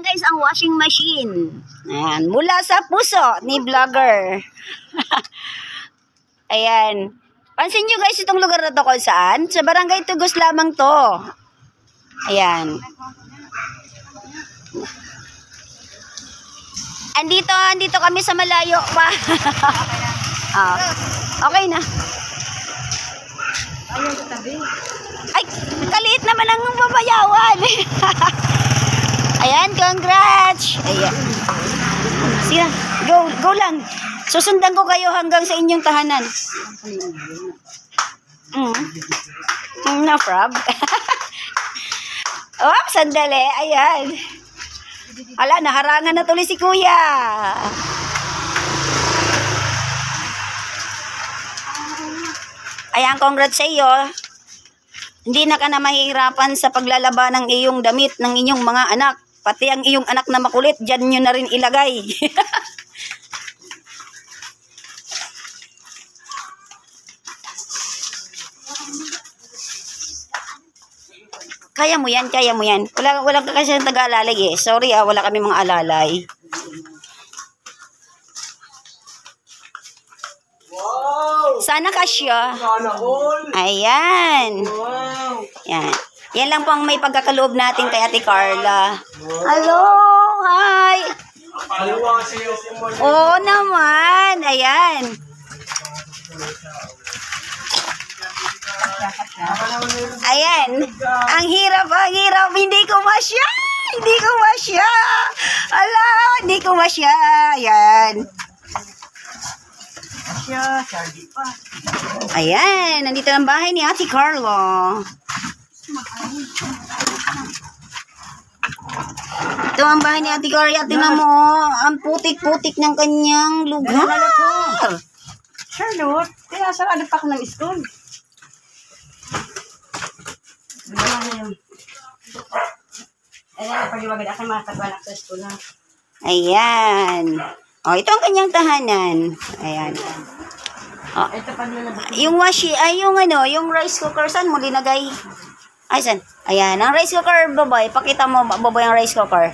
Ayan guys, ang washing machine. Ayan, mula sa puso ni vlogger. Ayan. Pansin nyo guys itong lugar na to kung saan? Sa Barangay Tugos lamang to. Ayan. Andito kami sa malayo pa. Oh, okay na. Ay, kaliit naman ang babayawan. Ayan, congrats. Ayan. Sige, go lang. Susundan ko kayo hanggang sa inyong tahanan. No problem. Oh, sandali. Ayan. Ala, naharangan na tuloy si kuya. Ayan, congrats sa iyo. Hindi na ka na mahihirapan sa paglalaba ng iyong damit ng inyong mga anak. Pati ang iyong anak na makulit, dyan nyo na rin ilagay. Kaya mo yan, kaya mo yan. Wala ka kasi ng taga-alalay eh. Sorry wala kami mga alalay. Wow! Sana kasya. Sana all! Ayan. Wow! Yan. Yan lang po ang may pagkakaloob natin kay Ate Carla. Hello! Hi! Paliwa siya si Mon. Oo naman. Ayan. Ayan. Ang hirap. Hindi ko masya. Ala, hindi ko masya. Ayan. Ayan. Nandito ang bahay ni Ate Carla. Ito ang bahay ni Ate Carla. Tingnan mo. Ang putik-putik ng kanyang lugar. Charlotte, kaya saan pa ako ng school? Ayan, paliwagad ako mga tagwanak sa school na. Ayan. O, ito ang kanyang tahanan. Ayan. O, Ito pa nila. yung yung rice cooker, saan mo linagay? Ay, saan? Ayan, ang rice cooker, baboy. Pakita mo, baboy, ang rice cooker.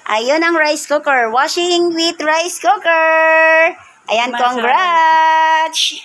Ayun ang rice cooker. Washing with rice cooker. Ayan, congrats!